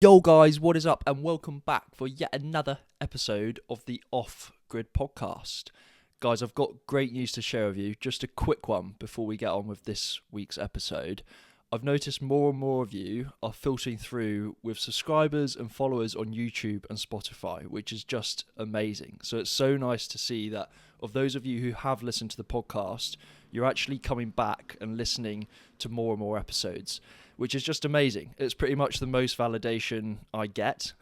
Yo guys, what is up and welcome back for yet another episode of the Off Grid podcast. Guys, I've got great news to share with you. Just a quick one before we get on with this week's episode. I've noticed more and more of you are filtering through with subscribers and followers on YouTube and Spotify, which is just amazing. So it's so nice to see that of those of you who have listened to the podcast, you're actually coming back and listening to more and more episodes, which is just amazing. It's pretty much the most validation I get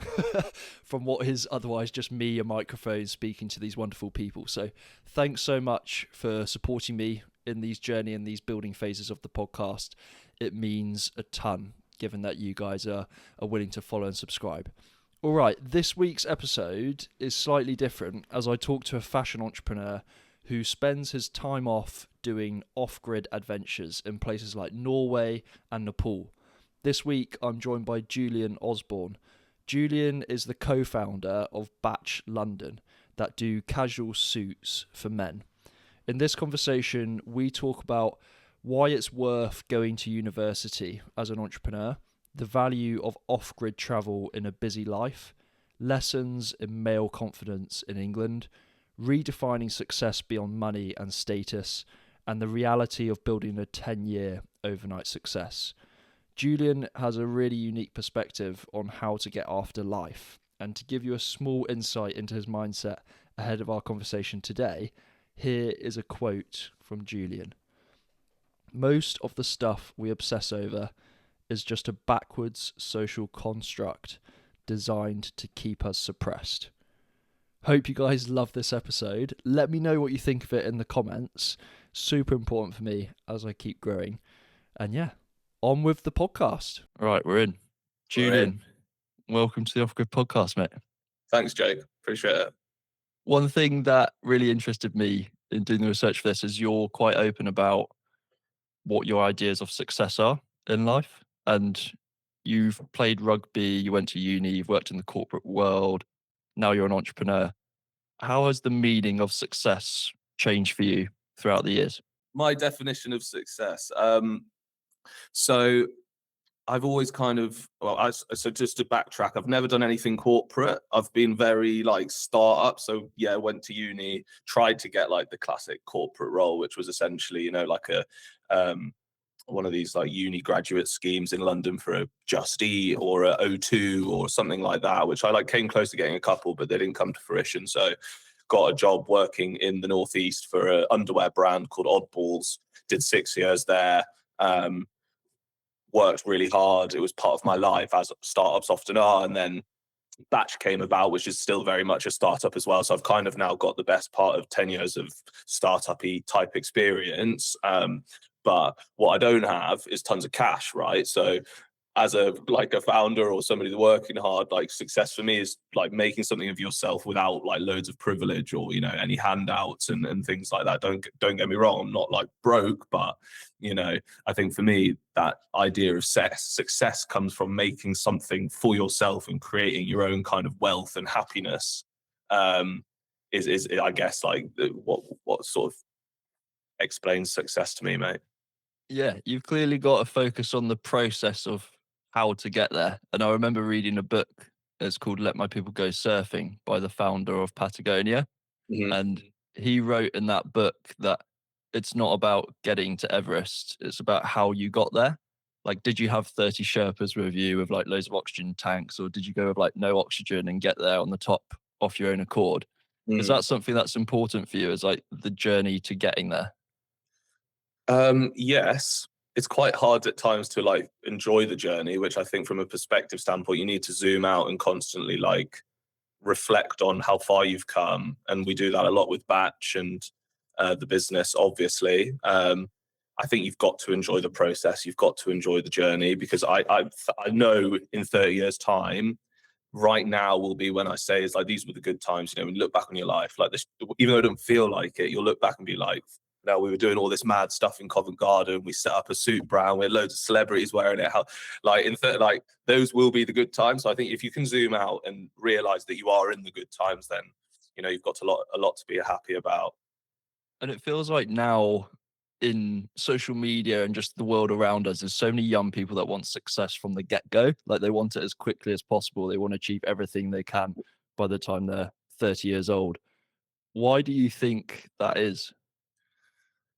from what is otherwise just me, a microphone, speaking to these wonderful people. So thanks so much for supporting me in these journey and these building phases of the podcast. It means a ton, given that you guys are willing to follow and subscribe. All right, this week's episode is slightly different as I talk to a fashion entrepreneur who spends his time off doing off-grid adventures in places like Norway and Nepal. This week, I'm joined by Julian Osborne. Julian is the co-founder of Batch London that do casual suits for men. In this conversation, we talk about why it's worth going to university as an entrepreneur, the value of off-grid travel in a busy life, lessons in male confidence in England, redefining success beyond money and status, and the reality of building a 10-year overnight success. Julian has a really unique perspective on how to get after life, and to give you a small insight into his mindset ahead of our conversation today, here is a quote from Julian. Most of the stuff we obsess over is just a backwards social construct designed to keep us suppressed. Hope you guys love this episode. Let me know what you think of it in the comments. Super important for me as I keep growing. And yeah, on with the podcast. All right, we're in. Julian, welcome to the Off Grid podcast, mate. Thanks, Jake. Appreciate it. One thing that really interested me in doing the research for this is you're quite open about what your ideas of success are in life. And you've played rugby, you went to uni, you've worked in the corporate world. Now you're an entrepreneur. How has the meaning of success changed for you throughout the years? My definition of success. So I've always so just to backtrack, I've never done anything corporate. I've been very like startup. So yeah, went to uni, tried to get like the classic corporate role, which was essentially, like a one of these like uni graduate schemes in London for a Just Eat or a O2 or something like that, which I like came close to getting a couple, but they didn't come to fruition. So got a job working in the Northeast for an underwear brand called Oddballs, did 6 years there, worked really hard. It was part of my life, as startups often are. And then Batch came about, which is still very much a startup as well. So I've kind of now got the best part of 10 years of startup-y type experience. But what I don't have is tons of cash, right? So as a founder or somebody working hard, like success for me is like making something of yourself without like loads of privilege or any handouts and things like that. Don't get me wrong, I'm not like broke, but I think for me that idea of success comes from making something for yourself and creating your own kind of wealth and happiness. Is I guess like what sort of explains success to me, mate. Yeah, you've clearly got a focus on the process of how to get there. And I remember reading a book that's called Let My People Go Surfing by the founder of Patagonia. Mhm. And he wrote in that book that it's not about getting to Everest, it's about how you got there. Like, did you have 30 Sherpas with you with like loads of oxygen tanks, or did you go with like no oxygen and get there on the top off your own accord? Is that something that's important for you as like the journey to getting there? Yes, it's quite hard at times to like enjoy the journey, which I think from a perspective standpoint, you need to zoom out and constantly like reflect on how far you've come. And we do that a lot with Batch and the business, obviously. I think you've got to enjoy the process. You've got to enjoy the journey because I know in 30 years' time, right now will be when I say is like these were the good times. When you look back on your life, like this, even though I don't feel like it, you'll look back and be like, now we were doing all this mad stuff in Covent Garden. We set up a suit brand. We had loads of celebrities wearing it. How, like like those will be the good times. So I think if you can zoom out and realize that you are in the good times, then you've got a lot to be happy about. And it feels like now in social media and just the world around us, there's so many young people that want success from the get-go. Like they want it as quickly as possible. They want to achieve everything they can by the time they're 30 years old. Why do you think that is?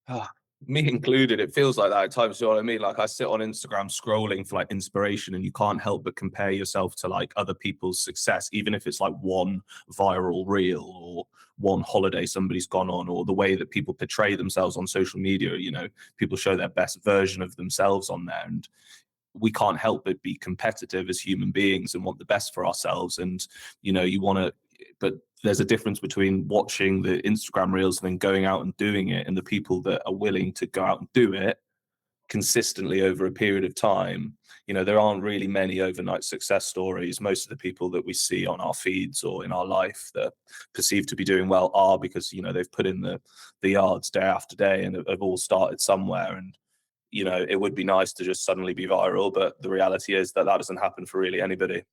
Ah, me included, it feels like that at times. You know what I mean? Like I sit on Instagram scrolling for like inspiration, and you can't help but compare yourself to like other people's success, even if it's like one viral reel or one holiday somebody's gone on, or the way that people portray themselves on social media. You know, people show their best version of themselves on there, and we can't help but be competitive as human beings and want the best for ourselves. And you know, you want to, but there's a difference between watching the Instagram reels and then going out and doing it, and the people that are willing to go out and do it consistently over a period of time. You know, there aren't really many overnight success stories. Most of the people that we see on our feeds or in our life that perceived to be doing well are because, you know, they've put in the yards day after day and have all started somewhere. And you know, it would be nice to just suddenly be viral, but the reality is that that doesn't happen for really anybody.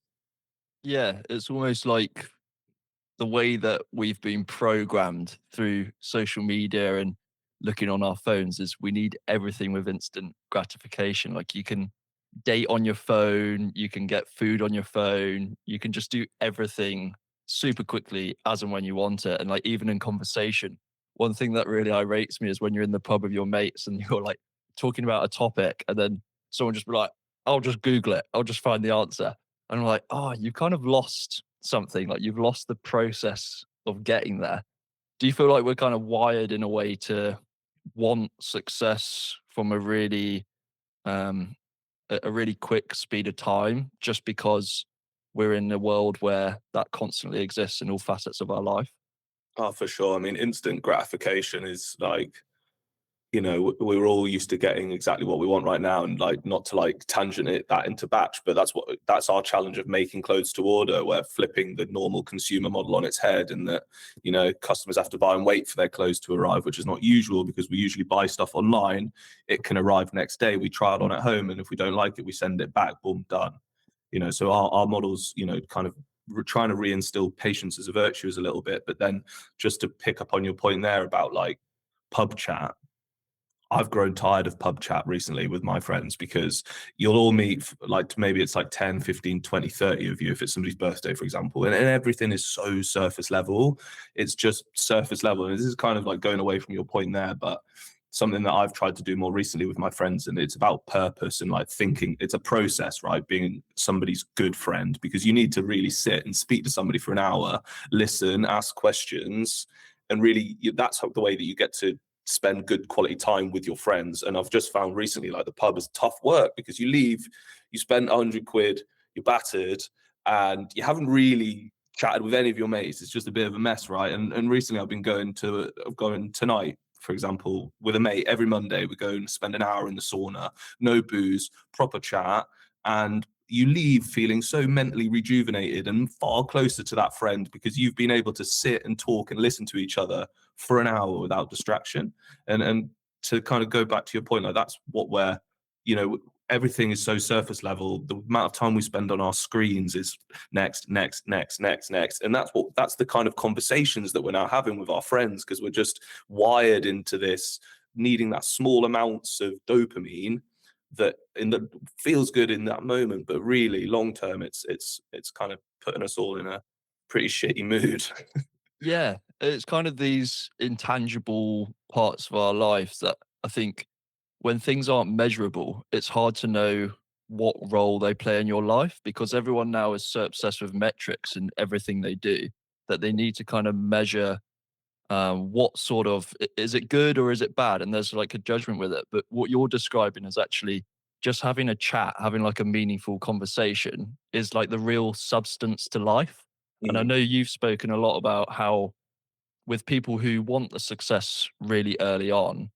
Yeah, it's almost like the way that we've been programmed through social media and looking on our phones is we need everything with instant gratification. Like you can date on your phone, you can get food on your phone, you can just do everything super quickly as and when you want it. And like even in conversation, one thing that really irates me is when you're in the pub with your mates and you're like talking about a topic and then someone just be like, I'll just Google it, I'll just find the answer. And I'm like, oh, you kind of lost something. Like you've lost the process of getting there. Do you feel like we're kind of wired in a way to want success from um, a really quick speed of time, just because we're in a world where that constantly exists in all facets of our life? Oh, for sure. I mean, instant gratification is like, you know, we're all used to getting exactly what we want right now, and like not to like tangent it that into batch, but that's our challenge of making clothes to order. We're flipping the normal consumer model on its head, and that, you know, customers have to buy and wait for their clothes to arrive, which is not usual because we usually buy stuff online. It can arrive next day. We try it on at home, and if we don't like it, we send it back. Boom, done. You know, so our models, you know, kind of trying to reinstill patience as a virtue is a little bit. But then just to pick up on your point there about like pub chat, I've grown tired of pub chat recently with my friends because you'll all meet, like maybe it's like 10, 15, 20, 30 of you if it's somebody's birthday, for example, and everything is so surface level. It's just surface level. And this is kind of like going away from your point there, but something that I've tried to do more recently with my friends, and it's about purpose and like thinking. It's a process, right? Being somebody's good friend, because you need to really sit and speak to somebody for an hour, listen, ask questions, and really that's the way that you get to spend good quality time with your friends. And I've just found recently, like the pub is tough work because you leave, you spend 100 quid, you're battered, and you haven't really chatted with any of your mates. It's just a bit of a mess, right? And recently I've gone tonight, for example, with a mate. Every Monday we go and spend an hour in the sauna, no booze, proper chat, and you leave feeling so mentally rejuvenated and far closer to that friend because you've been able to sit and talk and listen to each other for an hour without distraction. And to kind of go back to your point, like that's what we're, you know, everything is so surface level. The amount of time we spend on our screens is next, next, next, next, next. And that's the kind of conversations that we're now having with our friends, because we're just wired into this needing that small amounts of dopamine that feels good in that moment, but really long term it's kind of putting us all in a pretty shitty mood. Yeah, it's kind of these intangible parts of our lives that I think when things aren't measurable, it's hard to know what role they play in your life, because everyone now is so obsessed with metrics in everything they do that they need to kind of measure what sort of is it good or is it bad, and there's like a judgment with it. But what you're describing is actually just having a chat, having like a meaningful conversation is like the real substance to life. And I Mm. know you've spoken a lot about how with people who want the success really early on,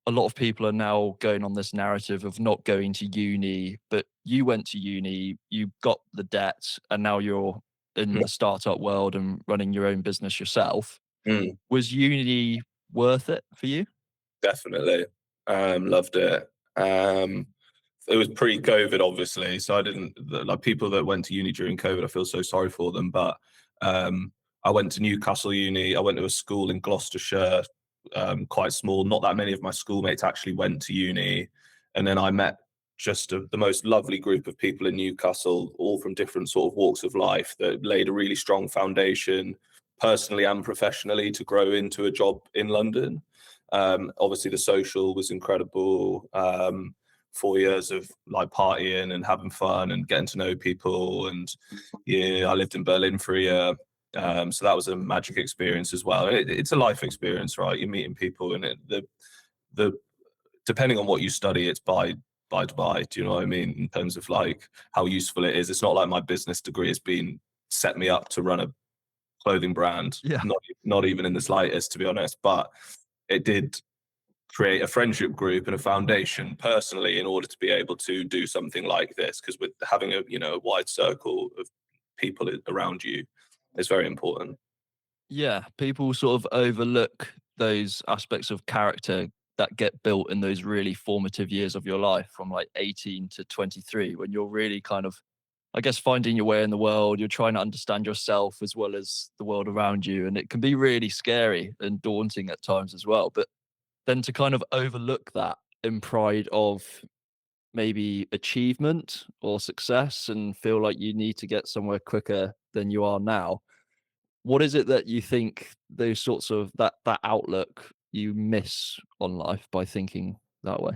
a lot of people are now going on this narrative of not going to uni, but you went to uni, you got the debt, and now you're in the startup world and running your own business yourself. Mm. Was uni worth it for you? Definitely. Loved it. It was pre-COVID, obviously, so I didn't like people that went to uni during COVID. I feel so sorry for them, but I went to Newcastle Uni. I went to a school in Gloucestershire, quite small. Not that many of my schoolmates actually went to uni. And then I met just the most lovely group of people in Newcastle, all from different sort of walks of life, that laid a really strong foundation, personally and professionally, to grow into a job in London. Obviously, the social was incredible. 4 years of like partying and having fun and getting to know people. And yeah, I lived in Berlin for a year. So that was a magic experience as well. It's a life experience, right? You're meeting people, and the depending on what you study, it's by. Do you know what I mean? In terms of like how useful it is. It's not like my business degree has been set me up to run a clothing brand. Yeah. Not even in the slightest, to be honest. But it did create a friendship group and a foundation personally in order to be able to do something like this. Because with having a a wide circle of people around you is very important. Yeah, people sort of overlook those aspects of character that get built in those really formative years of your life, from like 18 to 23, when you're really kind of, I guess, finding your way in the world. You're trying to understand yourself as well as the world around you. And it can be really scary and daunting at times as well. But then to kind of overlook that in pride of maybe achievement or success and feel like you need to get somewhere quicker than you are now, what is it that you think those sorts of that outlook you miss on life by thinking that way?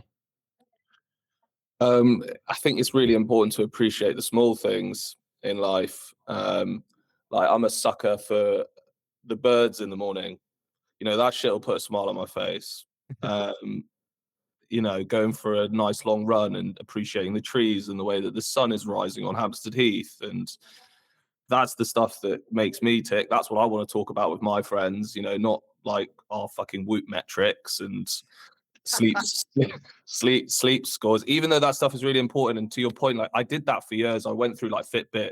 I think it's really important to appreciate the small things in life. Like I'm a sucker for the birds in the morning. That shit will put a smile on my face. Um, going for a nice long run and appreciating the trees and the way that the sun is rising on Hampstead Heath. And that's the stuff that makes me tick. That's what I want to talk about with my friends, not like our fucking Whoop metrics and sleep sleep scores, even though that stuff is really important. And to your point, like I did that for years. I went through like Fitbit,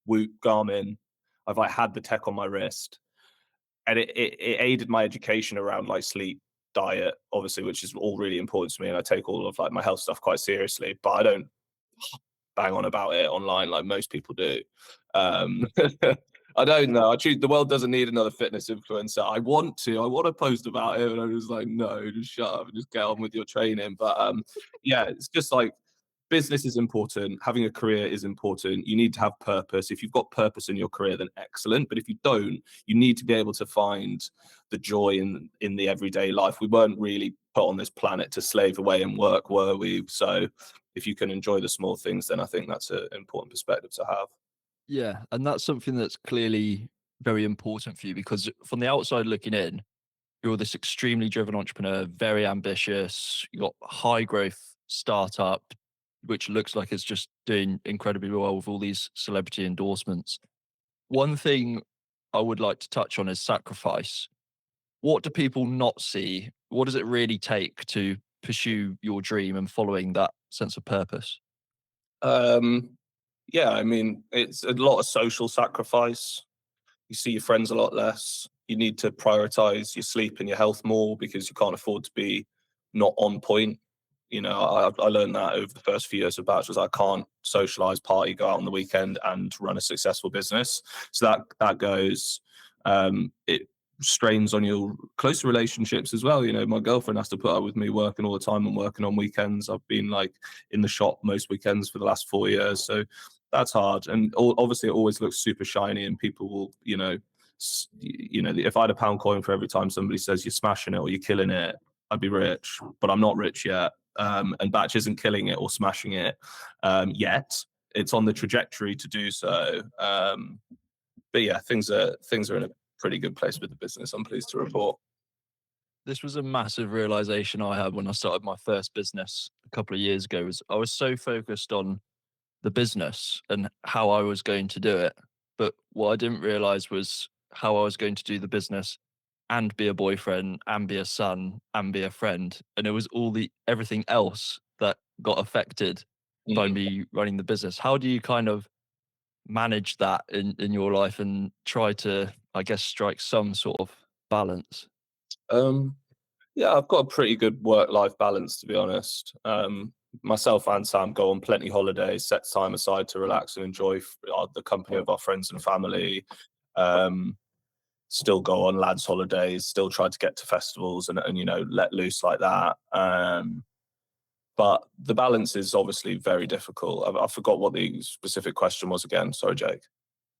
Whoop, Garmin. I've like had the tech on my wrist, and it aided my education around like sleep, diet, obviously, which is all really important to me. And I take all of like my health stuff quite seriously, but I don't bang on about it online like most people do. Um, I don't know. The world doesn't need another fitness influencer. I want to post about it, and I'm just like, no, just shut up and just get on with your training. But yeah, it's just like business is important. Having a career is important. You need to have purpose. If you've got purpose in your career, then excellent. But if you don't, you need to be able to find the joy in the everyday life. We weren't really put on this planet to slave away and work, were we? So if you can enjoy the small things, then I think that's an important perspective to have. Yeah, and that's something that's clearly very important for you, because from the outside looking in, you're this extremely driven entrepreneur, very ambitious. You got high growth startup, which looks like it's just doing incredibly well with all these celebrity endorsements. One thing I would like to touch on is sacrifice. What do people not see? What does it really take to pursue your dream and following that sense of purpose? Um, yeah, I mean, it's a lot of social sacrifice. You see your friends a lot less. You need to prioritize your sleep and your health more because you can't afford to be not on point. I learned that over the first few years of bachelor's. I can't socialize, party, go out on the weekend, and run a successful business. So that goes. It strains on your closer relationships as well. My girlfriend has to put up with me working all the time and working on weekends. I've been like in the shop most weekends for the last 4 years, so that's hard. And obviously, it always looks super shiny, and people will, if I had a pound coin for every time somebody says you're smashing it or you're killing it, I'd be rich. But I'm not rich yet, and Batch isn't killing it or smashing it yet. It's on the trajectory to do so. But yeah, things are in a pretty good place with the business, I'm pleased to report. This was a massive realization I had when I started my first business a couple of years ago. Was I was so focused on the business and how I was going to do it, but what I didn't realize was how I was going to do the business and be a boyfriend and be a son and be a friend. And it was all the everything else that got affected by Mm. me running the business. How do you kind of manage that in your life and try to, I guess, strike some sort of balance? Um, yeah, I've got a pretty good work-life balance, to be honest. Myself and Sam go on plenty holidays, set time aside to relax and enjoy the company of our friends and family. Um, still go on lads' holidays, still try to get to festivals and let loose like that. But the balance is obviously very difficult. I forgot what the specific question was again. Sorry, Jake.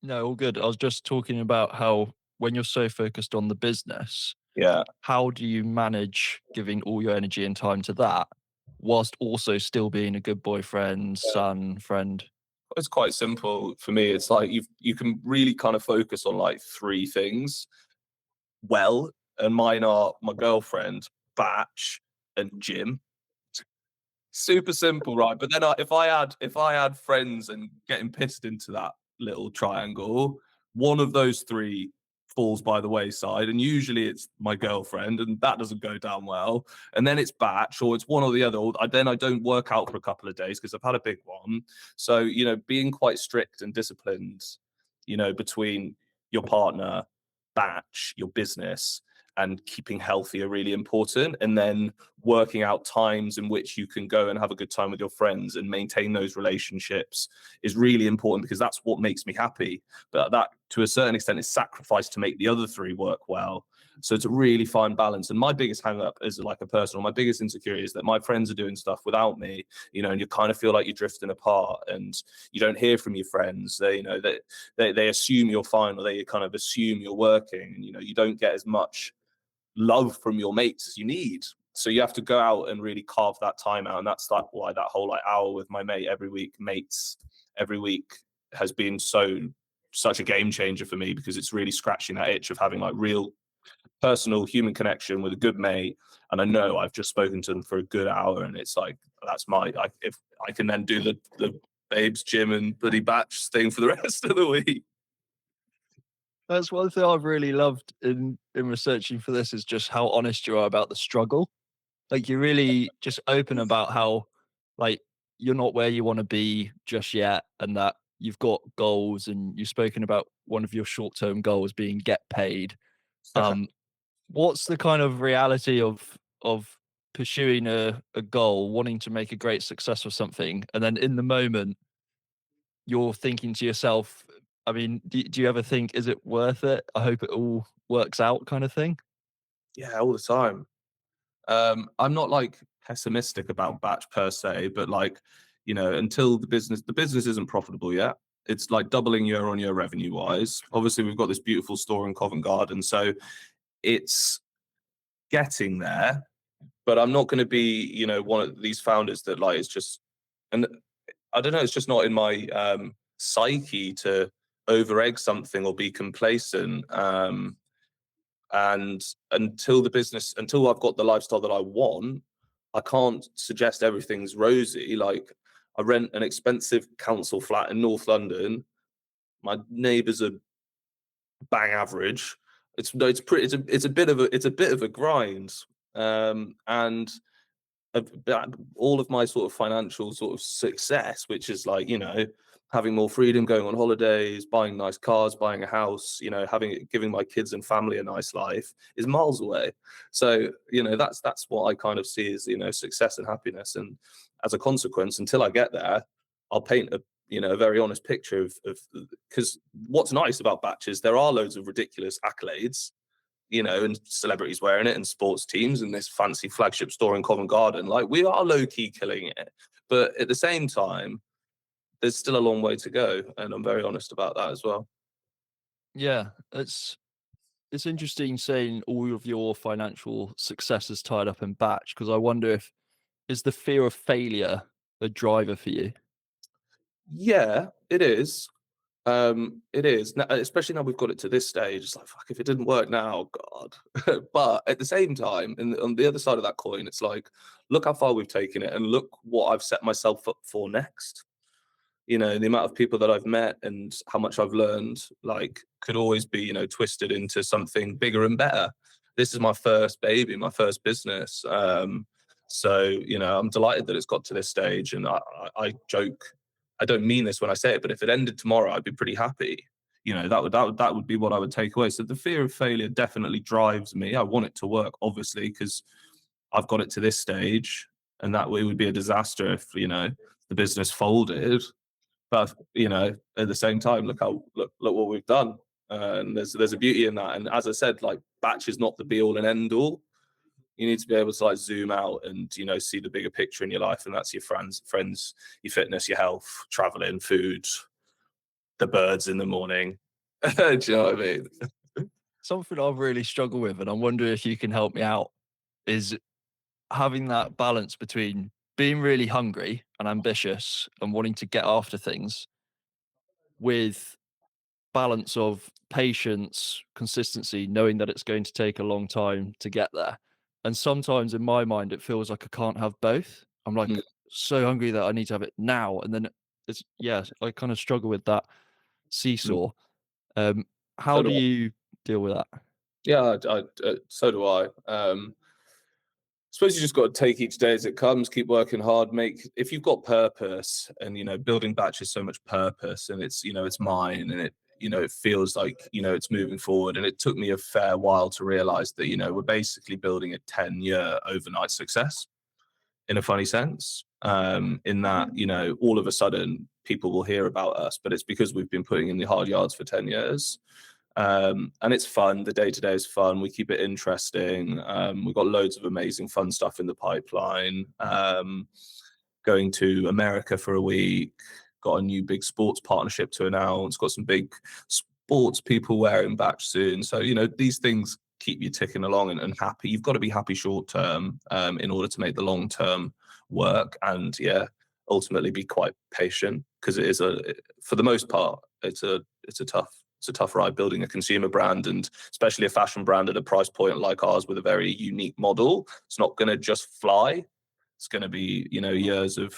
No, all good. I was just talking about how when you're so focused on the business, Yeah. how do you manage giving all your energy and time to that whilst also still being a good boyfriend, son, friend? It's quite simple for me. It's like you can really kind of focus on like three things well, and mine are my girlfriend, Batch, and Jim. Super simple, right? But then if I add friends and getting pissed into that little triangle, one of those three falls by the wayside, and usually it's my girlfriend, and that doesn't go down well. And then it's Batch, or it's one or the other. Then I don't work out for a couple of days because I've had a big one. So being quite strict and disciplined, between your partner, Batch, your business, and keeping healthy are really important. And then working out times in which you can go and have a good time with your friends and maintain those relationships is really important, because that's what makes me happy. But that, to a certain extent, is sacrificed to make the other three work well. So it's a really fine balance. And my biggest hang up is like a personal, my biggest insecurity is that my friends are doing stuff without me, and you kind of feel like you're drifting apart and you don't hear from your friends. They assume you're fine, or they kind of assume you're working, and you don't get as much love from your mates as you need. So you have to go out and really carve that time out. And that's like why that whole like hour with my mate every week, mates every week, has been such a game changer for me, because it's really scratching that itch of having like real personal human connection with a good mate. And I know I've just spoken to them for a good hour, and it's like, that's if I can then do the babes, Jim, and bloody Batch thing for the rest of the week. That's one thing I've really loved in researching for this, is just how honest you are about the struggle. Like, you're really just open about how, like, you're not where you want to be just yet, and that you've got goals, and you've spoken about one of your short-term goals being get paid. Um, what's the kind of reality of pursuing a goal, wanting to make a great success of something, and then in the moment you're thinking to yourself, I mean, do you ever think, is it worth it? I hope it all works out, kind of thing. Yeah, all the time. I'm not like pessimistic about Batch per se, but like, until the business isn't profitable yet. It's like doubling year on year revenue wise. Obviously, we've got this beautiful store in Covent Garden, so it's getting there. But I'm not going to be, one of these founders that like it's just, and I don't know, it's just not in my psyche to over egg something or be complacent. And until I've got the lifestyle that I want, I can't suggest everything's rosy. Like, I rent an expensive council flat in North London. My neighbours are bang average. It's no, it's pretty. It's a bit of a grind. And all of my sort of financial sort of success, which is like, having more freedom, going on holidays, buying nice cars, buying a house, giving my kids and family a nice life, is miles away. So, that's what I kind of see as, success and happiness. And as a consequence, until I get there, I'll paint a very honest picture of, because what's nice about Batch is there are loads of ridiculous accolades, and celebrities wearing it, and sports teams, and this fancy flagship store in Covent Garden. Like, we are low key killing it, but at the same time, there's still a long way to go, and I'm very honest about that as well. Yeah, it's interesting saying all of your financial success is tied up in Batch, because I wonder if, is the fear of failure a driver for you? Yeah, it is. It is, especially now we've got it to this stage. It's like, fuck, if it didn't work now, God. But at the same time, and on the other side of that coin, it's like, look how far we've taken it, and look what I've set myself up for next. The amount of people that I've met and how much I've learned, like, could always be, twisted into something bigger and better. This is my first baby, my first business. So, I'm delighted that it's got to this stage. And I joke, I don't mean this when I say it, but if it ended tomorrow, I'd be pretty happy. That would be what I would take away. So the fear of failure definitely drives me. I want it to work, obviously, because I've got it to this stage, and that way would be a disaster if, the business folded. But at the same time, look what we've done. And there's a beauty in that. And as I said, like batch is not the be all and end all. You need to be able to like zoom out and, you know, see the bigger picture in your life. And that's your friends, your fitness, your health, traveling, food, the birds in the morning. Do you know what I mean? Something I've really struggled with, and I'm wondering if you can help me out, is having that balance between being really hungry and ambitious and wanting to get after things with balance of patience, consistency, knowing that it's going to take a long time to get there. And sometimes in my mind, it feels like I can't have both. I'm like Mm, so hungry that I need to have it now. And then it's, yeah, I kind of struggle with that mm. seesaw. Um, how So do do I. you deal with that? Yeah, so do I. Suppose you just got to take each day as it comes, keep working hard, if you've got purpose, and you know building batch is so much purpose, and it's, you know, it's mine, and it, you know, it feels like, you know, it's moving forward. And it took me a fair while to realize that, you know, we're basically building a 10-year overnight success in a funny sense, in that, you know, all of a sudden people will hear about us, but it's because we've been putting in the hard yards for 10 years. And it's fun. The day to day is fun. We keep it interesting. We've got loads of amazing fun stuff in the pipeline. Going to America for a week. Got a new big sports partnership to announce. Got some big sports people wearing batch soon. So, you know, these things keep you ticking along and happy. You've got to be happy short term, in order to make the long term work. And yeah, ultimately be quite patient, because it is for the most part, it's a tough ride building a consumer brand, and especially a fashion brand at a price point like ours with a very unique model. It's not going to just fly. It's going to be, you know, years of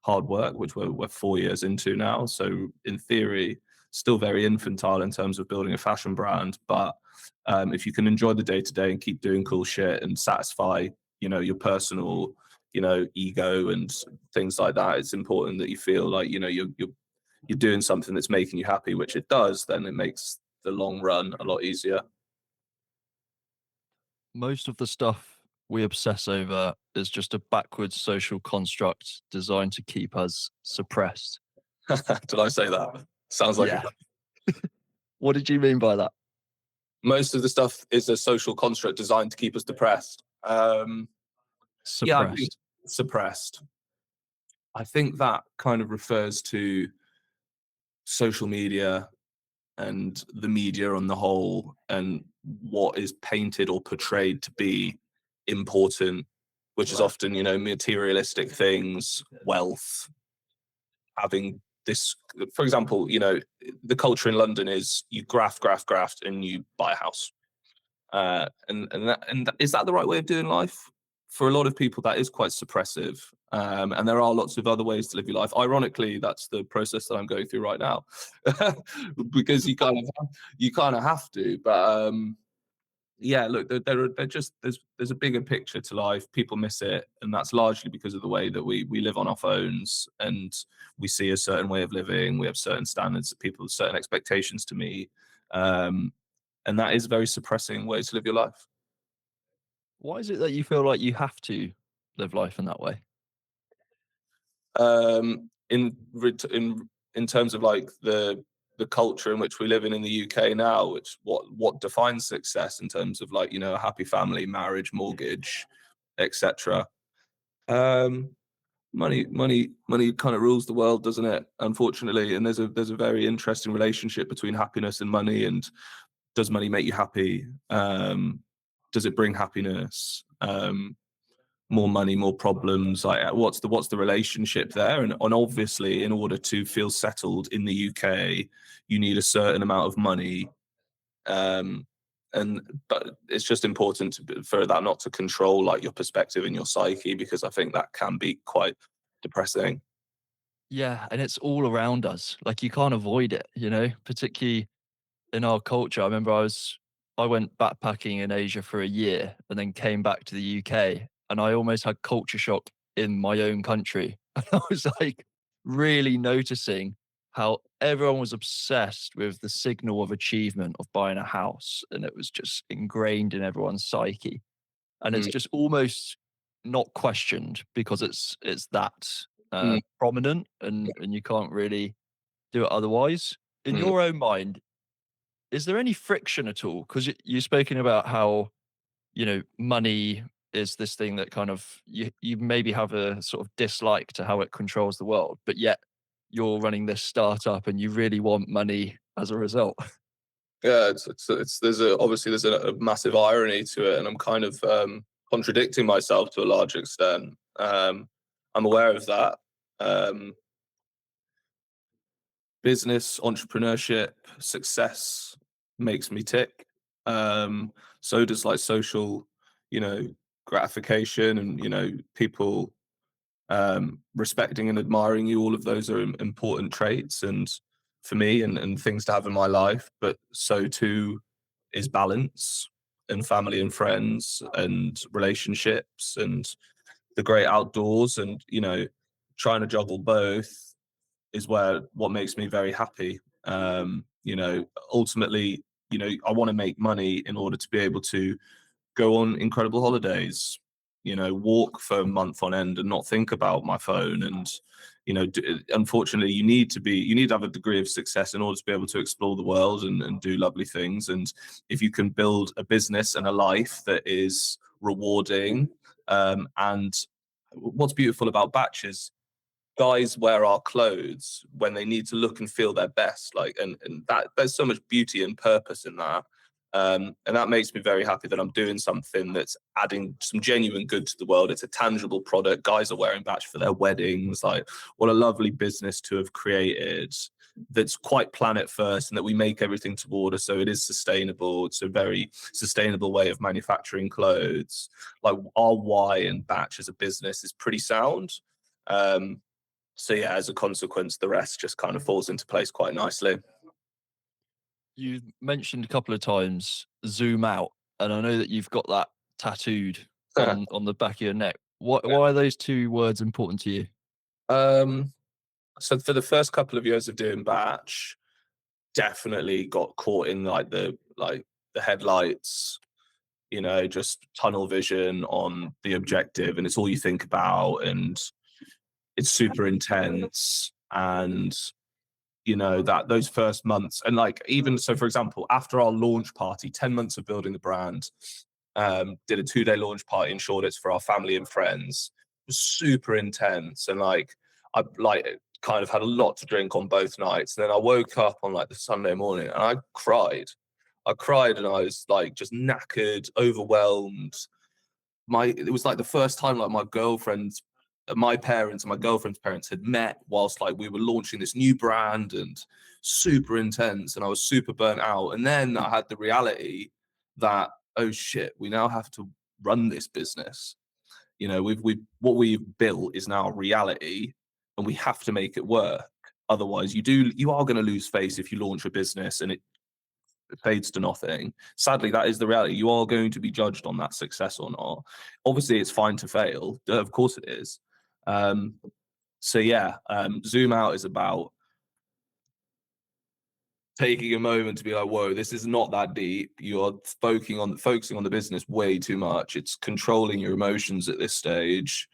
hard work, which we're 4 years into now. So in theory, still very infantile in terms of building a fashion brand. But if you can enjoy the day to day and keep doing cool shit and satisfy, you know, your personal, you know, ego and things like that, it's important that you feel like, you know, you're doing something that's making you happy, which it does. Then it makes the long run a lot easier. Most of the stuff we obsess over is just a backwards social construct designed to keep us suppressed. Did I say that? Sounds like Yeah. What did you mean by that? most of the stuff is a social construct designed to keep us depressed. Yeah, I think Suppressed. suppressed. I think that kind of refers to social media and the media on the whole, and what is painted or portrayed to be important, which is often, you know, materialistic things, wealth, having this. For example, you know, the culture in London is you graft, and you buy a house. Is that the right way of doing life? For a lot of people, that is quite suppressive. And there are lots of other ways to live your life. Ironically, that's the process that I'm going through right now, because you kind of have to. But yeah, look, they're just there's a bigger picture to life. People miss it, and that's largely because of the way that we live on our phones, and we see a certain way of living. We have certain standards of people, certain expectations to meet. Um, and that is a very suppressing way to live your life. Why is it that you feel like you have to live life in that way? In terms of like the culture in which we live in the UK now, which what defines success in terms of like, you know, a happy family, marriage, mortgage, etc. Um, money kind of rules the world, doesn't it? Unfortunately, and there's a very interesting relationship between happiness and money. And does money make you happy? Does it bring happiness? More money, more problems. Like, what's the relationship there? And obviously, in order to feel settled in the UK, you need a certain amount of money. Um, but it's just important for that not to control like your perspective and your psyche, because I think that can be quite depressing. Yeah, and it's all around us. Like you can't avoid it, you know, particularly in our culture. I remember I went backpacking in Asia for a year and then came back to the UK, and I almost had culture shock in my own country. And I was like really noticing how everyone was obsessed with the signal of achievement of buying a house, and it was just ingrained in everyone's psyche. And it's Mm, just almost not questioned because it's that mm, prominent, and you can't really do it otherwise. In mm. your own mind, is there any friction at all? Because you've spoken about how, money is this thing that kind of you maybe have a sort of dislike to how it controls the world, but yet you're running this startup and you really want money as a result. Yeah, it's obviously there's a massive irony to it, and I'm kind of contradicting myself to a large extent. I'm aware of that. Um, Business, entrepreneurship, success makes me tick. So does like social, you know, gratification, and people respecting and admiring you. All of those are important traits, and for me, and things to have in my life. But so too is balance, and family and friends, and relationships, and the great outdoors, and trying to juggle both is where what makes me very happy. Ultimately, I want to make money in order to be able to go on incredible holidays, walk for a month on end and not think about my phone. And, unfortunately, you need to have a degree of success in order to be able to explore the world and do lovely things. And if you can build a business and a life that is rewarding, and what's beautiful about Batch is guys wear our clothes when they need to look and feel their best, like, and that there's so much beauty and purpose in that. And that makes me very happy that I'm doing something that's adding some genuine good to the world. It's a tangible product. Guys are wearing Batch for their weddings. Like, what a lovely business to have created, that's quite planet first, and that we make everything to order, so it is sustainable. It's a very sustainable way of manufacturing clothes. Like, our why and Batch as a business is pretty sound. So yeah, as a consequence, the rest just kind of falls into place quite nicely. You mentioned a couple of times zoom out, and I know that you've got that tattooed on the back of your neck. Why are those two words important to you? um, so for the first couple of years of doing Batch, definitely got caught in the headlights, just tunnel vision on the objective, and it's all you think about, and it's super intense. And that those first months, and like, even so, for example, after our launch party, 10 months of building the brand, did a 2-day launch party in Shoreditch for our family and friends. It was super intense, and like, I like kind of had a lot to drink on both nights. And then I woke up on like the Sunday morning and I cried, and I was like just knackered, overwhelmed. It was like the first time like my parents and my girlfriend's parents had met whilst like we were launching this new brand, and super intense, and I was super burnt out. And then I had the reality that, oh shit, we now have to run this business. We've what we've built is now a reality, and we have to make it work. Otherwise, you are going to lose face if you launch a business and it fades to nothing. Sadly, that is the reality. You are going to be judged on that success or not. Obviously, it's fine to fail. Of course it is. Um, so yeah, zoom out is about taking a moment to be like, whoa, this is not that deep. You're focusing on the business way too much. It's controlling your emotions at this stage,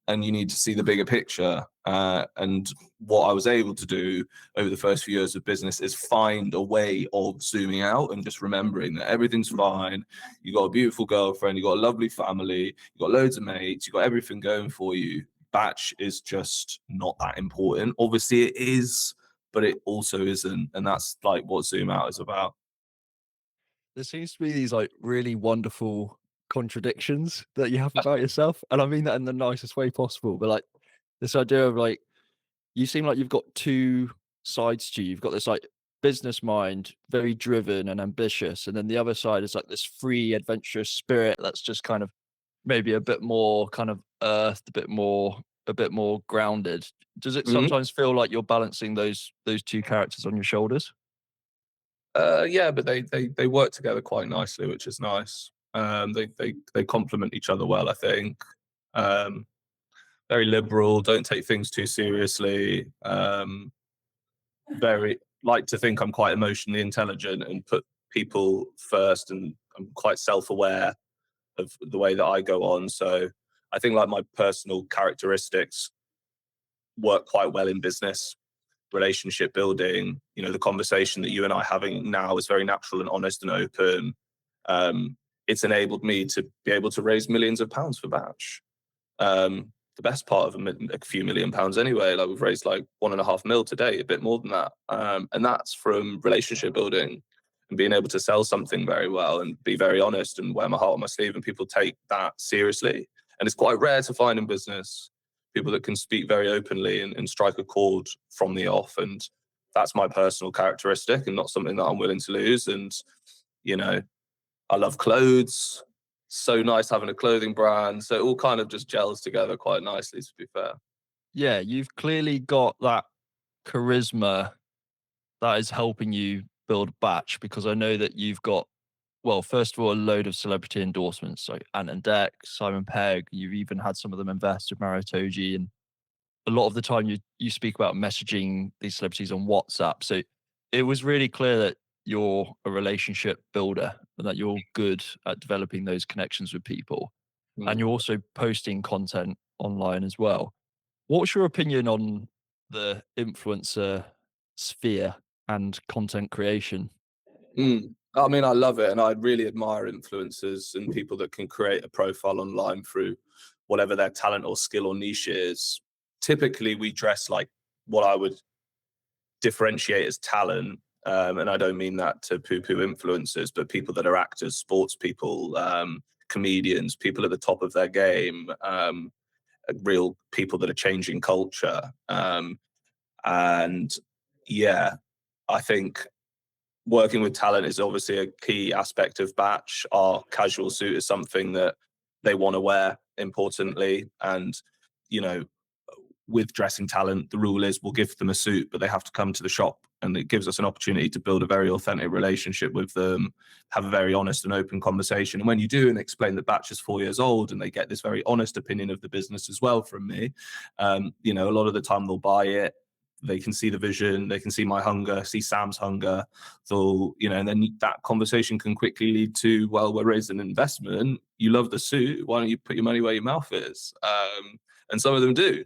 and you need to see the bigger picture. And what I was able to do over the first few years of business is find a way of zooming out and just remembering that everything's fine. You got a beautiful girlfriend, you got a lovely family, you got loads of mates, you got everything going for you. Batch is just not that important. Obviously, it is, but it also isn't, and that's like what zoom out is about. There seems to be these like really wonderful contradictions that you have about yourself, and I mean that in the nicest way possible. But like this idea of like you seem like you've got two sides to you. You've got this like business mind, very driven and ambitious, and then the other side is like this free, adventurous spirit that's just kind of maybe a bit more kind of earthed, a bit more grounded. Does it Mhm. sometimes feel like you're balancing those two characters on your shoulders? Yeah, but they work together quite nicely, which is nice. They complement each other well, I think. Um, Very liberal, don't take things too seriously. Very like to think I'm quite emotionally intelligent and put people first, and I'm quite self-aware of the way that I go on. So I think like my personal characteristics work quite well in business. relationship building. You know, the conversation that you and I are having now is very natural and honest and open. It's enabled me to be able to raise millions of pounds for Batch. The best part of a few £1 million anyway. Like we've raised like 1.5 mil today, a bit more than that. And that's from relationship building and being able to sell something very well and be very honest and wear my heart on my sleeve, and people take that seriously. And it's quite rare to find in business people that can speak very openly and strike a chord from the off. And that's my personal characteristic and not something that I'm willing to lose. And, you know, I love clothes. So nice having a clothing brand. So it all kind of just gels together quite nicely, to be fair. Yeah, you've clearly got that charisma that is helping you build Batch, because I know that you've got, well, first of all, a load of celebrity endorsements like Ant and Dec, Simon Pegg. You've even had some of them invest with Maritoji, and a lot of the time you speak about messaging these celebrities on WhatsApp. So it was really clear that you're a relationship builder and that you're good at developing those connections with people. And Mm. you're also posting content online as well. What's your opinion on the influencer sphere and content creation? I mean, I love it. And I really admire influencers and people that can create a profile online through whatever their talent or skill or niche is. Typically, we dress like what I would differentiate as talent. And I don't mean that to poo-poo influencers, but people that are actors, sports people, comedians, people at the top of their game, real people that are changing culture. And yeah, I think working with talent is obviously a key aspect of Batch. Our casual suit is something that they want to wear, importantly. And, you know, with dressing talent, the rule is we'll give them a suit, but they have to come to the shop. And it gives us an opportunity to build a very authentic relationship with them, have a very honest and open conversation. And when you do and explain that Batch is 4 years old and they get this very honest opinion of the business as well from me, you know, a lot of the time they'll buy it. They can see the vision, they can see my hunger, see Sam's hunger. So, you know, and then that conversation can quickly lead to, well, we're raising an investment. You love the suit. Why don't you put your money where your mouth is? And some of them do.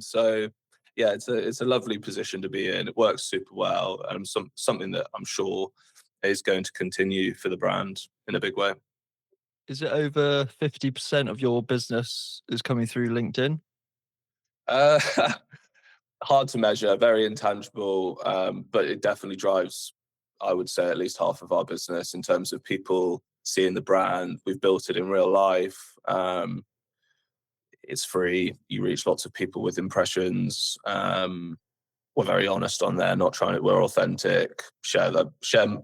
So yeah, it's a lovely position to be in. It works super well. Something that I'm sure is going to continue for the brand in a big way. Is it over 50% of your business is coming through LinkedIn? Uh, hard to measure, very intangible, but it definitely drives, I would say, at least half of our business in terms of people seeing the brand. We've built it in real life. It's free. You reach lots of people with impressions. We're very honest on there, not trying to, we're authentic, share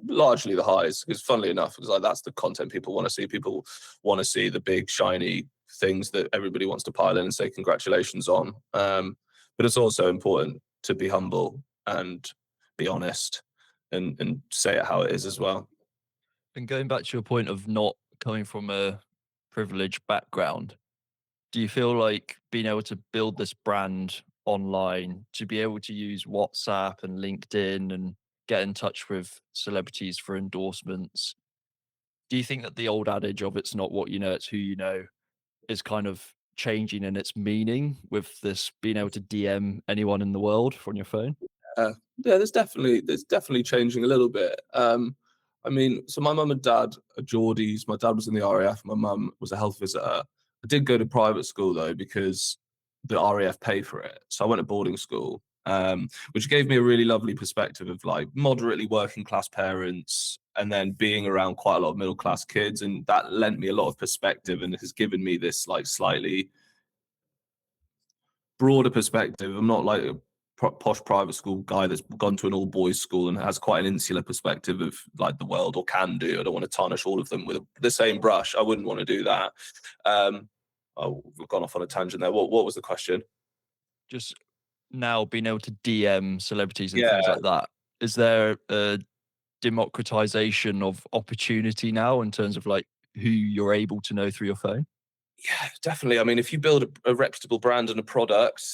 largely the highs, because funnily enough, because like that's the content people want to see. People want to see the big shiny things that everybody wants to pile in and say congratulations on. But it's also important to be humble and be honest and say it how it is as well. And going back to your point of not coming from a privileged background, do you feel like being able to build this brand online, to be able to use WhatsApp and LinkedIn and get in touch with celebrities for endorsements, do you think that the old adage of it's not what you know, it's who you know is kind of changing in its meaning with this being able to DM anyone in the world from your phone? Yeah, there's definitely changing a little bit. I mean, so my mum and dad are Geordies. My dad was in the RAF. My mum was a health visitor. I did go to private school though because the RAF paid for it. So I went to boarding school, which gave me a really lovely perspective of like moderately working class parents and then being around quite a lot of middle class kids, and that lent me a lot of perspective and has given me this like slightly broader perspective. I'm not like a posh private school guy that's gone to an all boys school and has quite an insular perspective of like the world, or can do. I don't want to tarnish all of them with the same brush. I wouldn't want to do that. Oh, we've gone off on a tangent there. What was the question? Just now being able to DM celebrities and things Yeah, like that, is there a democratization of opportunity now in terms of like who you're able to know through your phone? yeah, definitely. I mean, if you build a reputable brand and a product,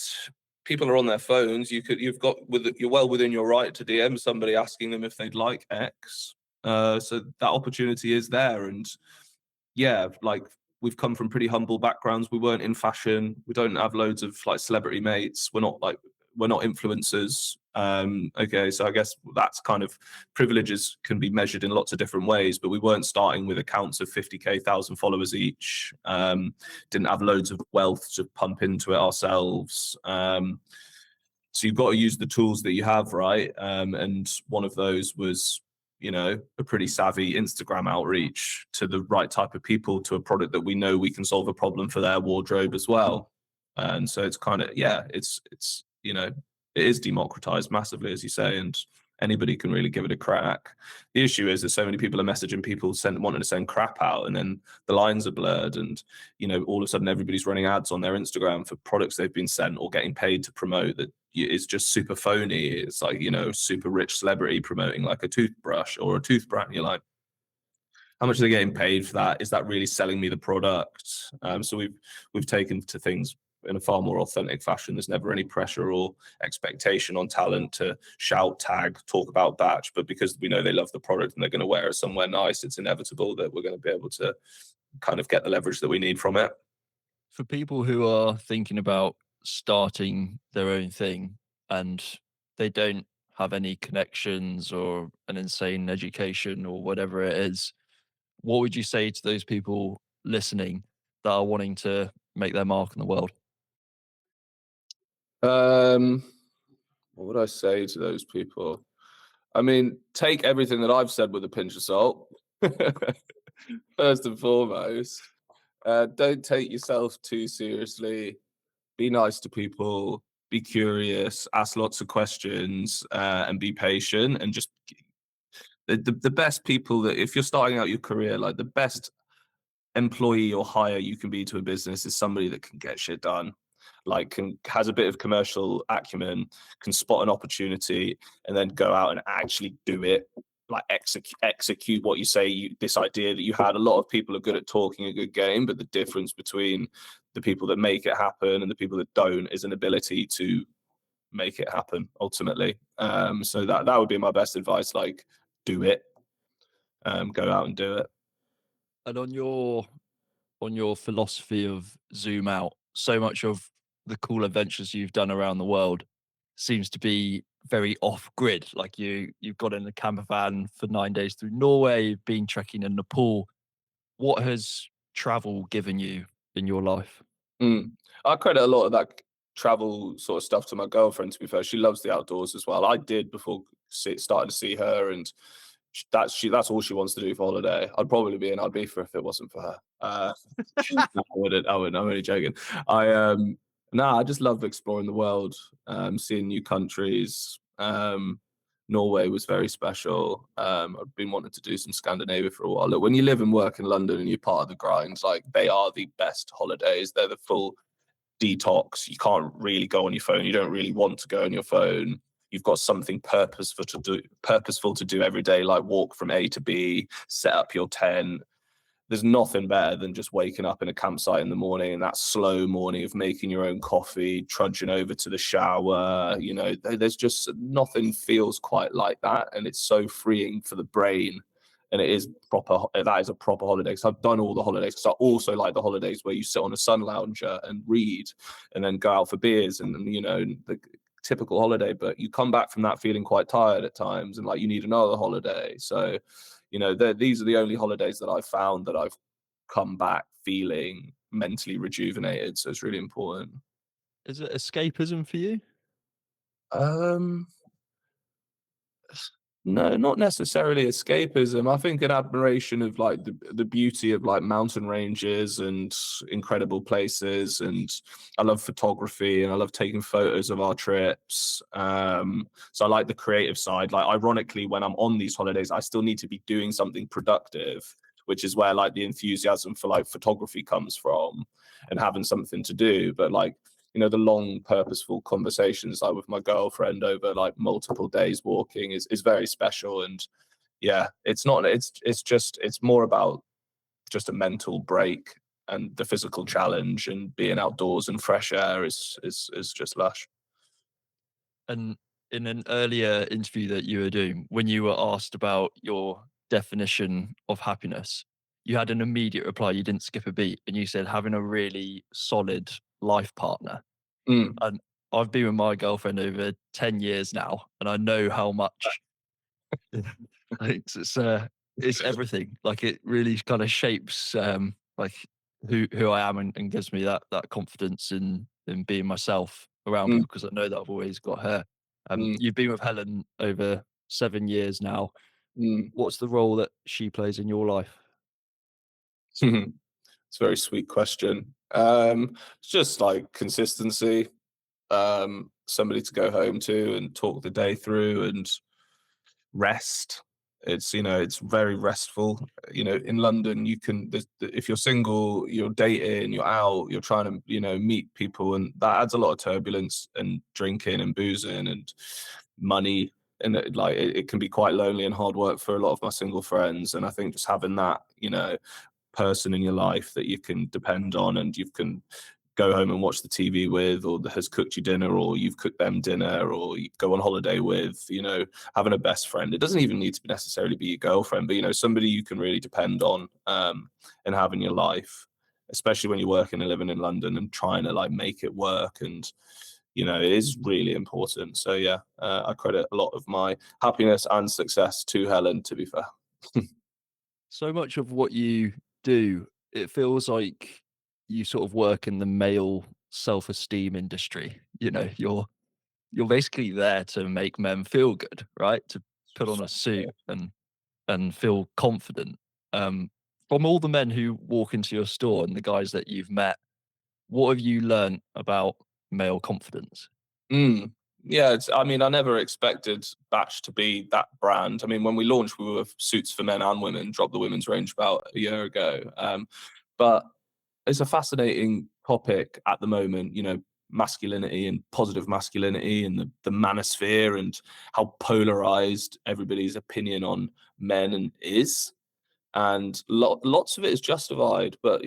people are on their phones. You're well within your right to DM somebody asking them if they'd like X. So that opportunity is there, and yeah, like we've come from pretty humble backgrounds. We weren't in fashion. We don't have loads of like celebrity mates. We're not like we're not influencers. Okay, so I guess that's kind of privileges can be measured in lots of different ways, but we weren't starting with accounts of 50k, 1,000 followers each. Didn't have loads of wealth to pump into it ourselves. So you've got to use the tools that you have, right? And one of those was, a pretty savvy Instagram outreach to the right type of people, to a product that we know we can solve a problem for their wardrobe as well. And so it's kind of, yeah, it's it is democratized massively, as you say, and anybody can really give it a crack. The issue is that so many people are messaging people wanting to send crap out, and then the lines are blurred, and all of a sudden everybody's running ads on their Instagram for products they've been sent or getting paid to promote that is just super phony. It's like, super rich celebrity promoting like a toothbrush or a toothbrush. You're like, how much are they getting paid for that? Is that really selling me the product? So we've taken to things in a far more authentic fashion. There's never any pressure or expectation on talent to shout, tag, talk about Batch, but because we know they love the product and they're going to wear it somewhere nice, it's inevitable that we're going to be able to kind of get the leverage that we need from it. For people who are thinking about starting their own thing and they don't have any connections or an insane education or whatever it is, what would you say to those people listening that are wanting to make their mark in the world? What would I say to those people? I mean, take everything that I've said with a pinch of salt. First and foremost, don't take yourself too seriously. Be nice to people. Be curious. Ask lots of questions, and be patient. And just the best people that, if you're starting out your career, like the best employee or hire you can be to a business is somebody that can get shit done, like has a bit of commercial acumen, can spot an opportunity and then go out and actually do it, like execute what you say, this idea that you had. A lot of people are good at talking a good game, but the difference between the people that make it happen and the people that don't is an ability to make it happen ultimately. So that would be my best advice. Like, do it. Go out and do it. And on your philosophy of zoom out, so much of the cool adventures you've done around the world seems to be very off grid. Like you've got in a camper van for 9 days through Norway, you've been trekking in Nepal. What has travel given you in your life? I credit a lot of that travel sort of stuff to my girlfriend, to be fair. She loves the outdoors as well. I did before starting to see her, and that's all she wants to do for holiday. I'd be for if it wasn't for her. No, I wouldn't. I'm only joking. I just love exploring the world, seeing new countries. Norway was very special. I've been wanting to do some Scandinavia for a while. Look, when you live and work in London and you're part of the grind, like, they are the best holidays. They're the full detox. You can't really go on your phone. You don't really want to go on your phone. You've got something purposeful to do every day, like walk from A to B, set up your tent. There's nothing better than just waking up in a campsite in the morning, and that slow morning of making your own coffee, trudging over to the shower. There's just nothing feels quite like that, and it's so freeing for the brain. And it is proper. That is a proper holiday. So I've done all the holidays. Because I also like the holidays where you sit on a sun lounger and read, and then go out for beers, and the typical holiday. But you come back from that feeling quite tired at times, and like you need another holiday. So these are the only holidays that I've found that I've come back feeling mentally rejuvenated. So it's really important. Is it escapism for you? Um, no, not necessarily escapism. I think an admiration of like the beauty of like mountain ranges and incredible places. And I love photography and I love taking photos of our trips. So I like the creative side. Like, ironically, when I'm on these holidays, I still need to be doing something productive, which is where like the enthusiasm for like photography comes from, and having something to do. But like, the long purposeful conversations like with my girlfriend over like multiple days walking is very special. And yeah, it's more about just a mental break, and the physical challenge and being outdoors and fresh air is just lush. And in an earlier interview that you were doing, when you were asked about your definition of happiness, you had an immediate reply. You didn't skip a beat, and you said having a really solid life partner. Mm. And I've been with my girlfriend over 10 years now, and I know how much it's everything. Like it really kind of shapes like who I am, and gives me that confidence in being myself around Mm, people, because I know that I've always got her. mm, You've been with Helen over 7 years now. mm. What's the role that she plays in your life? It's a very sweet question. It's just like consistency, somebody to go home to and talk the day through, and rest. It's, it's very restful. In London, you can, if you're single, you're dating, you're out, you're trying to, meet people, and that adds a lot of turbulence, and drinking and boozing and money. And it can be quite lonely and hard work for a lot of my single friends. And I think just having that, person in your life that you can depend on, and you can go home and watch the TV with, or that has cooked you dinner, or you've cooked them dinner, or you go on holiday with, having a best friend. It doesn't even need to necessarily be your girlfriend, but somebody you can really depend on, and have in your life, especially when you're working and living in London and trying to like make it work. And it is really important. So yeah, I credit a lot of my happiness and success to Helen, to be fair. So much of what you do, it feels like you sort of work in the male self-esteem industry. You're basically there to make men feel good, right? To put on a suit and feel confident. From all the men who walk into your store and the guys that you've met, what have you learned about male confidence? Mm. Yeah, I mean, I never expected Batch to be that brand. I mean, when we launched, we were suits for men and women, dropped the women's range about a year ago. But it's a fascinating topic at the moment, masculinity and positive masculinity, and the manosphere, and how polarized everybody's opinion on men and is. And lots of it is justified, but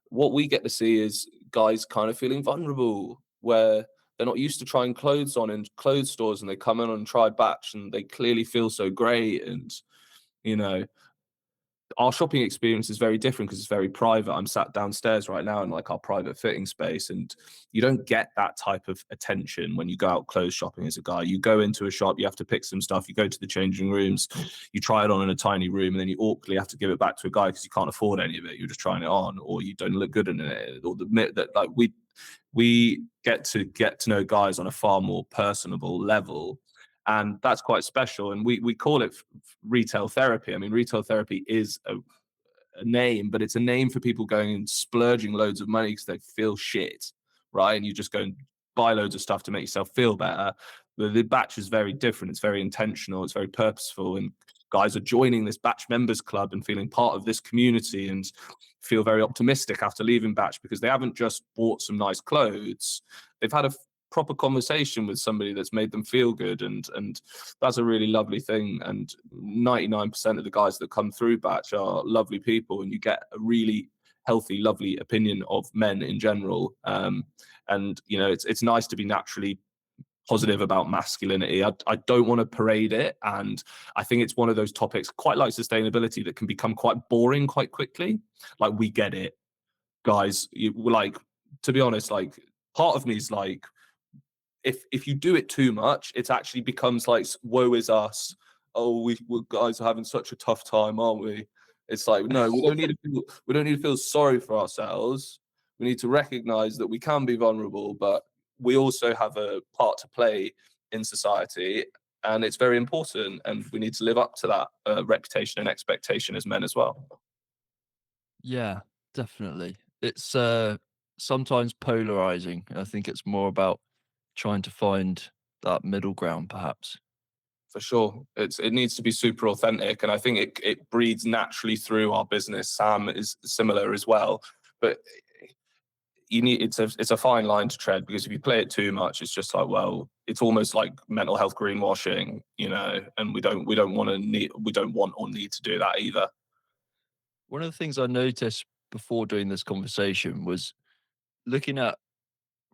what we get to see is guys kind of feeling vulnerable, where they're not used to trying clothes on in clothes stores, and they come in and try Batch, and they clearly feel so great. And you know our shopping experience is very different because it's very private. I'm sat downstairs right now in like our private fitting space, and you don't get that type of attention when you go out clothes shopping as a guy. You go into a shop, you have to pick some stuff, you go to the changing rooms, you try it on in a tiny room, and then you awkwardly have to give it back to a guy because you can't afford any of it. You're just trying it on, or you don't look good in it, or admit that like we get to know guys on a far more personable level, and that's quite special. And we call it retail therapy. I mean, retail therapy is a name, but it's a name for people going and splurging loads of money because they feel shit, right? And you just go and buy loads of stuff to make yourself feel better. The Batch is very different. It's very intentional. It's very purposeful, and guys are joining this Batch members club and feeling part of this community, and feel very optimistic after leaving Batch because they haven't just bought some nice clothes. They've had a proper conversation with somebody that's made them feel good, and that's a really lovely thing. And 99% of the guys that come through Batch are lovely people, and you get a really healthy, lovely opinion of men in general. And it's nice to be naturally positive about masculinity. I don't want to parade it, and I think it's one of those topics, quite like sustainability, that can become quite boring quite quickly. Like, we get it, guys. Like, to be honest, like, part of me is like, if you do it too much, it actually becomes like, woe is us. Oh, we guys are having such a tough time, aren't we? It's like, no, we don't need to feel sorry for ourselves. We need to recognize that we can be vulnerable, but we also have a part to play in society, and it's very important. And we need to live up to that reputation and expectation as men as well. Yeah, definitely. It's sometimes polarizing. I think it's more about trying to find that middle ground, perhaps. For sure, it needs to be super authentic, and I think it breeds naturally through our business. Sam is similar as well, but it's a fine line to tread, because if you play it too much, it's just like, well, it's almost like mental health greenwashing, and we don't want or need to do that either. One of the things I noticed before doing this conversation was looking at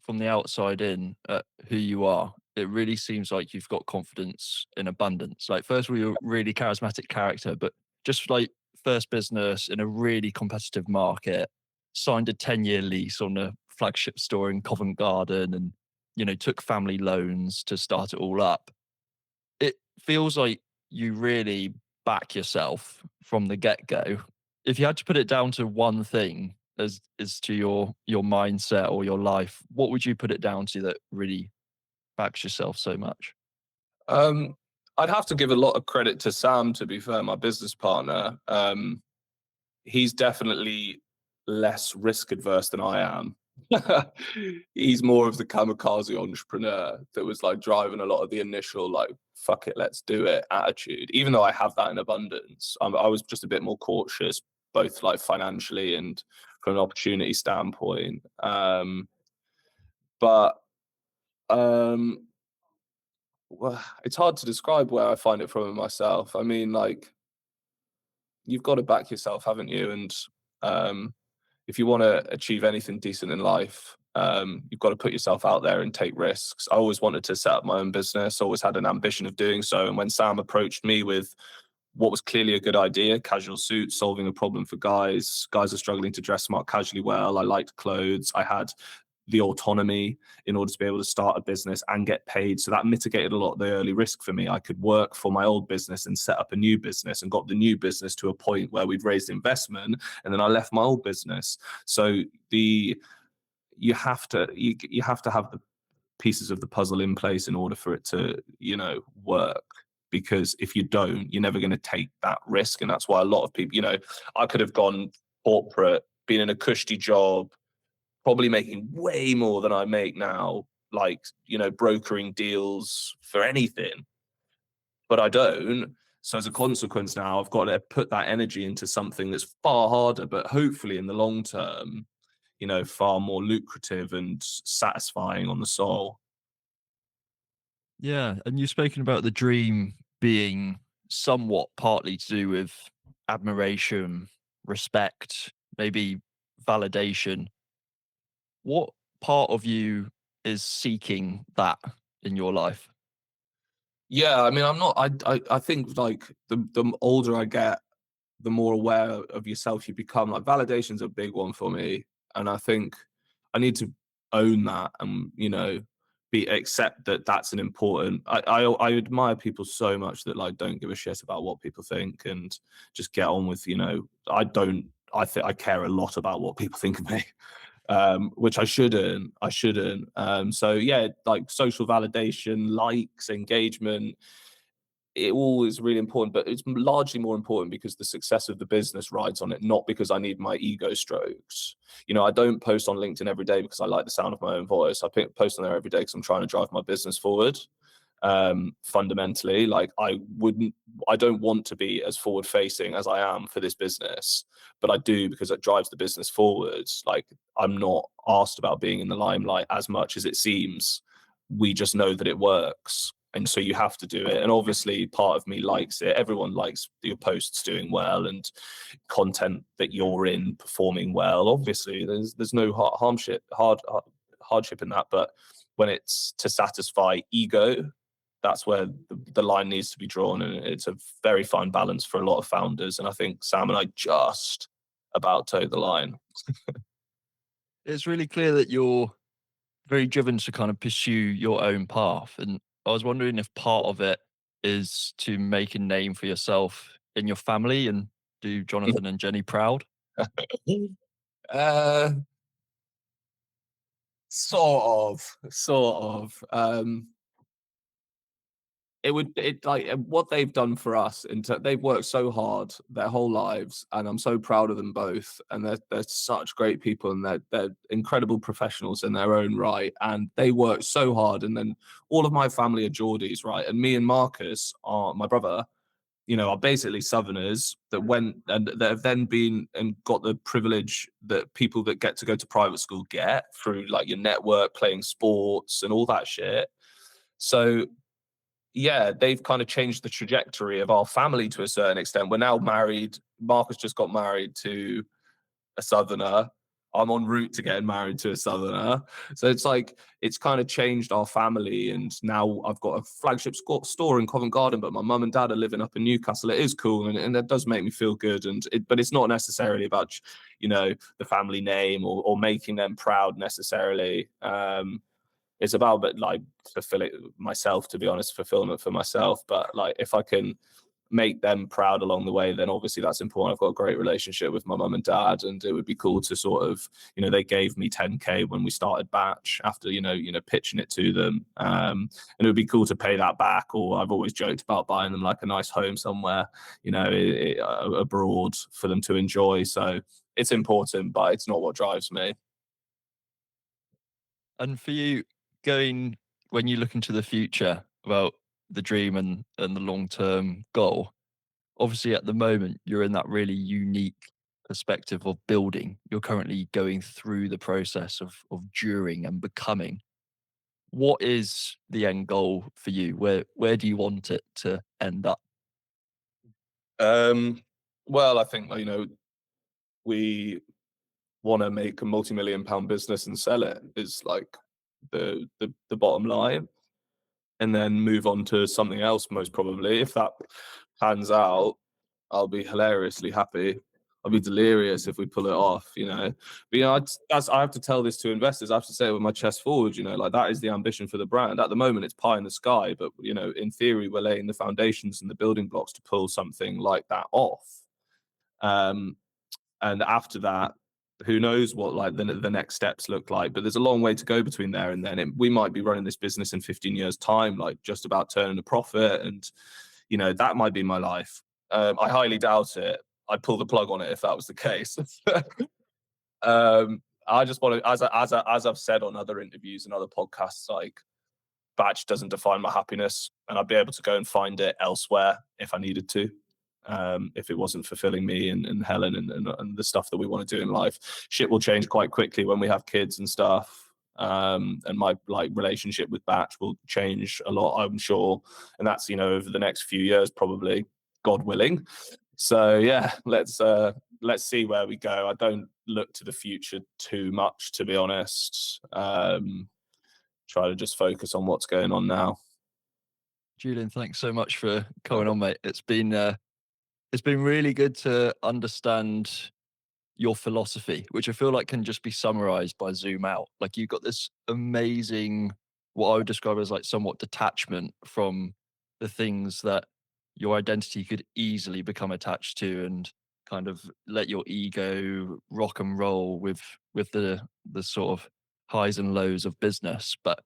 from the outside in at who you are. It really seems like you've got confidence in abundance. Like, first of all, you're a really charismatic character, but just like first business in a really competitive market, signed a 10-year lease on a flagship store in Covent Garden, and took family loans to start it all up. It feels like you really back yourself from the get-go. If you had to put it down to one thing as to your mindset or your life, what would you put it down to that really backs yourself so much? Um, I'd have to give a lot of credit to Sam, to be fair, my business partner. He's definitely less risk adverse than I am. He's more of the kamikaze entrepreneur that was like driving a lot of the initial like fuck it, let's do it attitude. Even though I have that in abundance, I was just a bit more cautious, both like financially and from an opportunity standpoint. But um, well, it's hard to describe where I find it from myself. I mean, like you've got to back yourself, haven't you? And um, if you want to achieve anything decent in life, you've got to put yourself out there and take risks. I always wanted to set up my own business, always had an ambition of doing so. And when Sam approached me with what was clearly a good idea, casual suits, solving a problem for guys are struggling to dress smart casually well. I liked clothes. I had the autonomy in order to be able to start a business and get paid. So that mitigated a lot of the early risk for me. I could work for my old business and set up a new business and got the new business to a point where we'd raised investment. And then I left my old business. So you have to have the pieces of the puzzle in place in order for it to, work. Because if you don't, you're never going to take that risk. And that's why a lot of people, I could have gone corporate, been in a cushy job, probably making way more than I make now, like, brokering deals for anything, but I don't. So as a consequence, now I've got to put that energy into something that's far harder, but hopefully in the long term, far more lucrative and satisfying on the soul. Yeah, and you've spoken about the dream being somewhat partly to do with admiration, respect, maybe validation. What part of you is seeking that in your life? Yeah, I mean, I'm not. I think like the older I get, the more aware of yourself you become. Like validation's a big one for me, and I think I need to own that and be accept that that's an important. I admire people so much that like don't give a shit about what people think and just get on with. I don't. I care a lot about what people think of me. Which I shouldn't. I shouldn't. So yeah, like social validation, likes, engagement, it all is really important, but it's largely more important because the success of the business rides on it, not because I need my ego strokes. I don't post on LinkedIn every day because I like the sound of my own voice. I post on there every day because I'm trying to drive my business forward. Fundamentally, like I don't want to be as forward facing as I am for this business, but I do because it drives the business forwards. Like I'm not asked about being in the limelight as much as it seems. We just know that it works. And so you have to do it. And obviously part of me likes it. Everyone likes your posts doing well and content that you're in performing well. Obviously there's no hardship in that. But when it's to satisfy ego, that's where the line needs to be drawn. And it's a very fine balance for a lot of founders. And I think Sam and I just about toe the line. It's really clear that you're very driven to kind of pursue your own path. And I was wondering if part of it is to make a name for yourself in your family and do Jonathan and Jenny proud. uh, sort of. It like what they've done for us they've worked so hard their whole lives, and I'm so proud of them both, and they're such great people, and they're incredible professionals in their own right, and they work so hard. And then all of my family are Geordies, right, and me and Marcus, are my brother, are basically Southerners that went and that have then been and got the privilege that people that get to go to private school get through like your network, playing sports and all that shit. So yeah, they've kind of changed the trajectory of our family to a certain extent. We're now married. Marcus just got married to a Southerner. I'm en route to getting married to a Southerner. So it's like, it's kind of changed our family. And now I've got a flagship store in Covent Garden, but my mum and dad are living up in Newcastle. It is cool. And that does make me feel good. But it's not necessarily about, the family name or making them proud necessarily. it's about but like fulfilling myself, to be honest, fulfillment for myself. But like if I can make them proud along the way, then obviously that's important. I've got a great relationship with my mum and dad, and it would be cool to sort of, they gave me 10K when we started Batch after, pitching it to them. And it would be cool to pay that back, or I've always joked about buying them like a nice home somewhere, abroad for them to enjoy. So it's important, but it's not what drives me. And for you, going when you look into the future about the dream and the long term goal, obviously at the moment you're in that really unique perspective of building. You're currently going through the process of during and becoming. What is the end goal for you? Where do you want it to end up? Well, I think we want to make a multi-million pound business and sell it is like the bottom line, and then move on to something else. Most probably, if that pans out, I'll be hilariously happy. I'll be delirious if we pull it off, But I have to tell this to investors. I have to say it with my chest forward, like that is the ambition for the brand. At the moment, it's pie in the sky, but in theory, we're laying the foundations and the building blocks to pull something like that off. And after that, who knows what like the next steps look like, but there's a long way to go between there and then. We might be running this business in 15 years time, like just about turning a profit, and that might be my life. I highly doubt it. I'd pull the plug on it if that was the case. I just want to, as I've said on other interviews and other podcasts, like Batch doesn't define my happiness, and I'd be able to go and find it elsewhere if I needed to. If it wasn't fulfilling me and Helen and the stuff that we want to do in life. Shit will change quite quickly when we have kids and stuff. And my like relationship with Batch will change a lot, I'm sure. And that's, over the next few years, probably, God willing. So yeah, let's see where we go. I don't look to the future too much, to be honest. Try to just focus on what's going on now. Julian, thanks so much for coming on, mate. It's been really good to understand your philosophy, which I feel like can just be summarized by zoom out. Like you've got this amazing, what I would describe as like somewhat detachment from the things that your identity could easily become attached to, and kind of let your ego rock and roll with the sort of highs and lows of business. But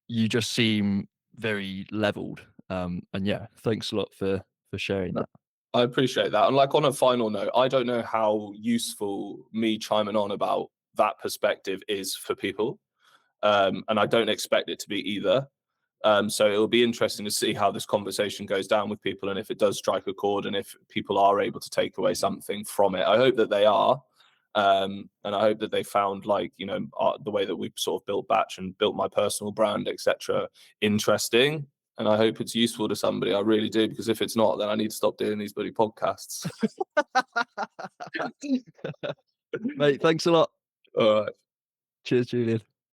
you just seem very leveled. And yeah, thanks a lot for sharing that. I appreciate that. And like on a final note, I don't know how useful me chiming on about that perspective is for people. And I don't expect it to be either. So it'll be interesting to see how this conversation goes down with people, and if it does strike a chord, and if people are able to take away something from it. I hope that they are. And I hope that they found like, the way that we've sort of built Batch and built my personal brand, etc., interesting. And I hope it's useful to somebody. I really do, because if it's not, then I need to stop doing these bloody podcasts. Mate, thanks a lot. All right. Cheers, Julian.